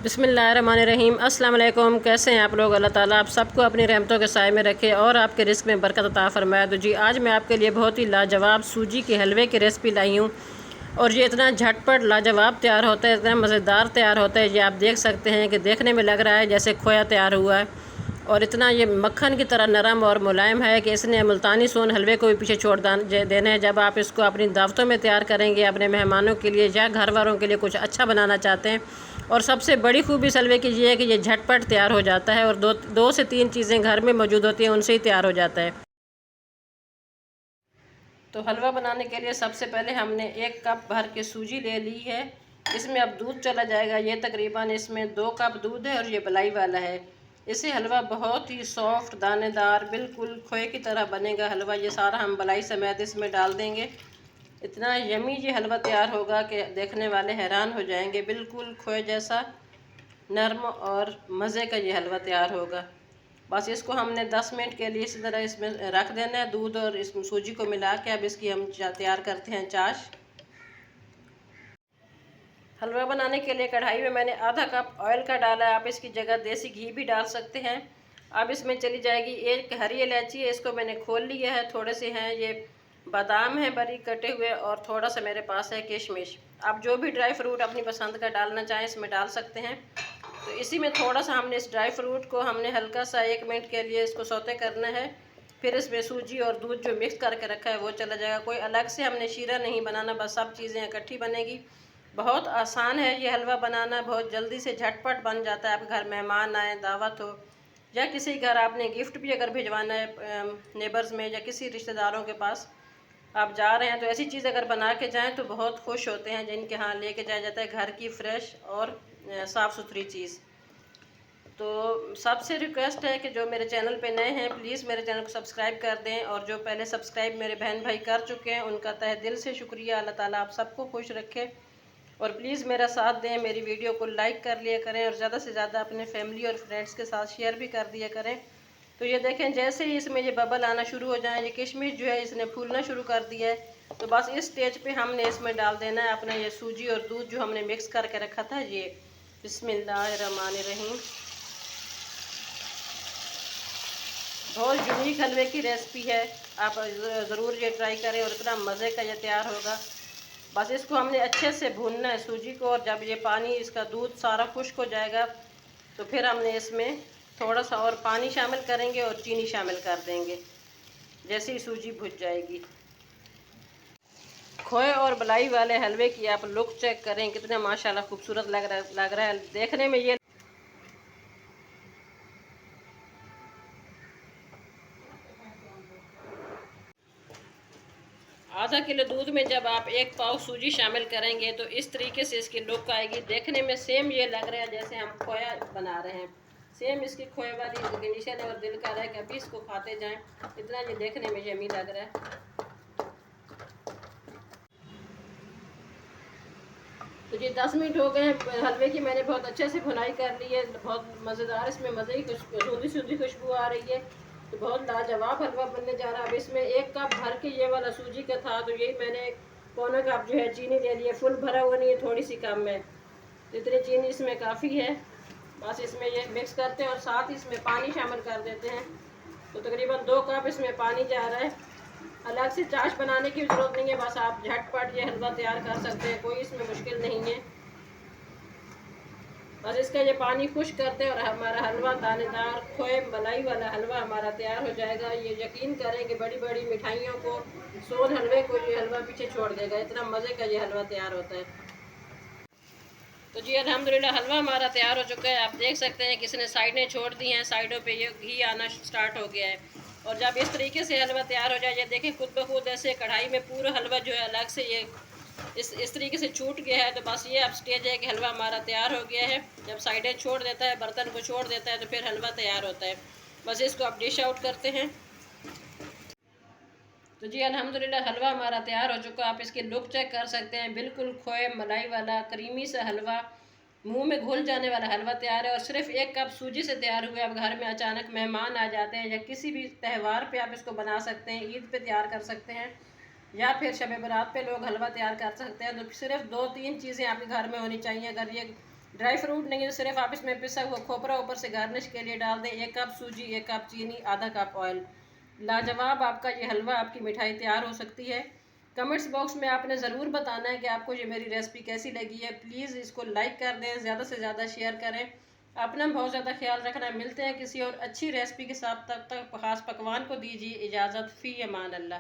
बिस्मिल्लाहिर्रहमानिर्रहीम। अस्सलाम वालेकुम। कैसे हैं आप लोग? अल्लाह ताला आप सबको अपनी रहमतों के साए में रखे और आपके रिस्क में बरकत अता फरमाए। तो जी आज मैं आपके लिए बहुत ही लाजवाब सूजी के हलवे की रेसिपी लाई हूँ और ये इतना झटपट लाजवाब तैयार होता है, इतना मज़ेदार तैयार होता है। ये आप देख सकते हैं कि देखने में लग रहा है जैसे खोया तैयार हुआ है और इतना ये मक्खन की तरह नरम और मुलायम है कि इसने मुल्तानी सोन हलवे को भी पीछे छोड़ देना है। जब आप इसको अपनी दावतों में तैयार करेंगे, अपने मेहमानों के लिए या घर वालों के लिए कुछ अच्छा बनाना चाहते हैं। और सबसे बड़ी खूबी इस हलवे की ये है कि ये झटपट तैयार हो जाता है और दो से तीन चीज़ें घर में मौजूद होती हैं, उनसे ही तैयार हो जाता है। तो हलवा बनाने के लिए सबसे पहले हमने 1 कप भर के सूजी ले ली है। इसमें अब दूध चला जाएगा। ये तकरीबन इसमें 2 कप दूध है और ये मलाई वाला है। इससे हलवा बहुत ही सॉफ्ट, दानेदार, बिल्कुल खोए की तरह बनेगा हलवा। ये सारा हम मलाई समेत इसमें डाल देंगे। इतना यमी ये हलवा तैयार होगा कि देखने वाले हैरान हो जाएंगे। बिल्कुल खोए जैसा नरम और मज़े का ये हलवा तैयार होगा। बस इसको हमने 10 मिनट के लिए इसी तरह इसमें रख देना है। दूध और इस सूजी को मिला के अब इसकी हम तैयार करते हैं चाश। हलवा बनाने के लिए कढ़ाई में मैंने आधा कप ऑयल का डाला है। आप इसकी जगह देसी घी भी डाल सकते हैं। अब इसमें चली जाएगी 1 हरी इलायची है, इसको मैंने खोल लिया है। थोड़े से हैं ये बादाम है बारीक कटे हुए और थोड़ा सा मेरे पास है किशमिश। आप जो भी ड्राई फ्रूट अपनी पसंद का डालना चाहें इसमें डाल सकते हैं। तो इसी में थोड़ा सा हमने इस ड्राई फ्रूट को हमने हल्का सा 1 मिनट के लिए इसको सौते करना है। फिर इसमें सूजी और दूध जो मिक्स करके रखा है वो चला जाएगा। कोई अलग से हमने शीरा नहीं बनाना, बस सब चीज़ें इकट्ठी बनेगी। बहुत आसान है ये हलवा बनाना, बहुत जल्दी से झटपट बन जाता है। आप घर मेहमान आए, दावत हो या किसी घर आपने गिफ्ट भी अगर भिजवाना है नेबर्स में या किसी रिश्तेदारों के पास आप जा रहे हैं, तो ऐसी चीज़ अगर बना के जाएँ तो बहुत खुश होते हैं। जिनके यहाँ लेके जाया जाता है घर की फ्रेश और साफ़ सुथरी चीज़। तो सबसे रिक्वेस्ट है कि जो मेरे चैनल पे नए हैं प्लीज़ मेरे चैनल को सब्सक्राइब कर दें और जो पहले सब्सक्राइब मेरे बहन भाई कर चुके हैं उनका तहे दिल से शुक्रिया। अल्लाह ताला आप सबको खुश रखे और प्लीज़ मेरा साथ दें। मेरी वीडियो को लाइक कर लिया करें और ज़्यादा से ज़्यादा अपने फैमिली और फ्रेंड्स के साथ शेयर भी कर दिया करें। तो ये देखें जैसे ही इसमें ये बबल आना शुरू हो जाए, ये किशमिश जो है इसने फूलना शुरू कर दिया है। तो बस इस स्टेज पे हमने इसमें डाल देना है अपना ये सूजी और दूध जो हमने मिक्स करके रखा था ये। बिस्मिल्लाहिर्रहमानिर्रहीम। बहुत यूनिक हलवे की रेसिपी है, आप ज़रूर ये ट्राई करें और इतना मज़े का ये तैयार होगा। बस इसको हमने अच्छे से भूनना है सूजी को और जब ये पानी इसका दूध सारा खुश्क हो जाएगा तो फिर हमने इसमें थोड़ा सा और पानी शामिल करेंगे और चीनी शामिल कर देंगे जैसे ही सूजी भुज जाएगी। खोए और मलाई वाले हलवे की आप लुक चेक करें, कितना माशाल्लाह खूबसूरत लग रहा है देखने में। ये आधा किलो दूध में जब आप 1 पाव सूजी शामिल करेंगे तो इस तरीके से इसकी लुक आएगी। देखने में सेम ये लग रहा है जैसे हम खोया बना रहे हैं। सेम इसकी खोए वाली कंडीशन है और दिल कर रहा है कि अभी इसको खाते जाएं, इतना ये देखने में यमी लग रहा है। तो ये 10 मिनट हो गए हैं हलवे की, मैंने बहुत अच्छे से भुनाई कर ली है। बहुत मज़ेदार इसमें मज़े की सूंधी सूंधी खुशबू आ रही है। तो बहुत लाजवाब हलवा बनने जा रहा है। अब इसमें 1 कप भर के ये वाला सूजी का था तो यही मैंने पौना कप जो है चीनी ले लिया। फुल भरा हुआ नहीं है, थोड़ी सी कम है, तो इतनी चीनी इसमें काफ़ी है। बस इसमें ये मिक्स करते हैं और साथ ही इसमें पानी शामिल कर देते हैं। तो तकरीबन 2 कप इसमें पानी जा रहा है। अलग से चाश बनाने की ज़रूरत नहीं है, बस आप झटपट ये हलवा तैयार कर सकते हैं, कोई इसमें मुश्किल नहीं है। बस इसका ये पानी खुश्क करते हैं और हमारा हलवा दानेदार खोए मलाई वाला हलवा हमारा तैयार हो जाएगा। ये यकीन करें कि बड़ी बड़ी मिठाइयों को, सोन हलवे को ये हलवा पीछे छोड़ देगा, इतना मज़े का ये हलवा तैयार होता है। तो जी अल्हम्दुलिल्लाह हलवा हमारा तैयार हो चुका है। आप देख सकते हैं कि इसने साइडें छोड़ दी हैं, साइडों पे ये घी आना स्टार्ट हो गया है। और जब इस तरीके से हलवा तैयार हो जाए, ये देखें खुद ब खुद ऐसे कढ़ाई में पूरा हलवा जो है अलग से ये इस तरीके से छूट गया है। तो बस ये अब स्टेज है कि हलवा हमारा तैयार हो गया है। जब साइडें छोड़ देता है, बर्तन को छोड़ देता है, तो फिर हलवा तैयार होता है। बस इसको अब डिश आउट करते हैं। तो जी अल्हम्दुलिल्लाह हलवा हमारा तैयार हो चुका। आप इसकी लुक चेक कर सकते हैं, बिल्कुल खोए मलाई वाला क्रीमी सा हलवा, मुंह में घुल जाने वाला हलवा तैयार है और सिर्फ 1 कप सूजी से तैयार हुआ। अब घर में अचानक मेहमान आ जाते हैं या किसी भी त्यौहार पे आप इसको बना सकते हैं, ईद पे तैयार कर सकते हैं या फिर शब बरात पे लोग हलवा तैयार कर सकते हैं। तो सिर्फ 2-3 चीज़ें आपके घर में होनी चाहिए। अगर ये ड्राई फ्रूट नहीं है तो सिर्फ आप इसमें पिसा हुआ खोपरा ऊपर से गार्निश के लिए डाल दें। 1 कप सूजी, 1 कप चीनी, आधा कप ऑयल। लाजवाब आपका ये हलवा, आपकी मिठाई तैयार हो सकती है। कमेंट्स बॉक्स में आपने ज़रूर बताना है कि आपको ये मेरी रेसिपी कैसी लगी है। प्लीज़ इसको लाइक कर दें, ज़्यादा से ज़्यादा शेयर करें। अपना बहुत ज़्यादा ख्याल रखना। मिलते हैं किसी और अच्छी रेसिपी के साथ, तब तक खास पकवान को दीजिए इजाज़त। फ़ी अमान अल्लाह।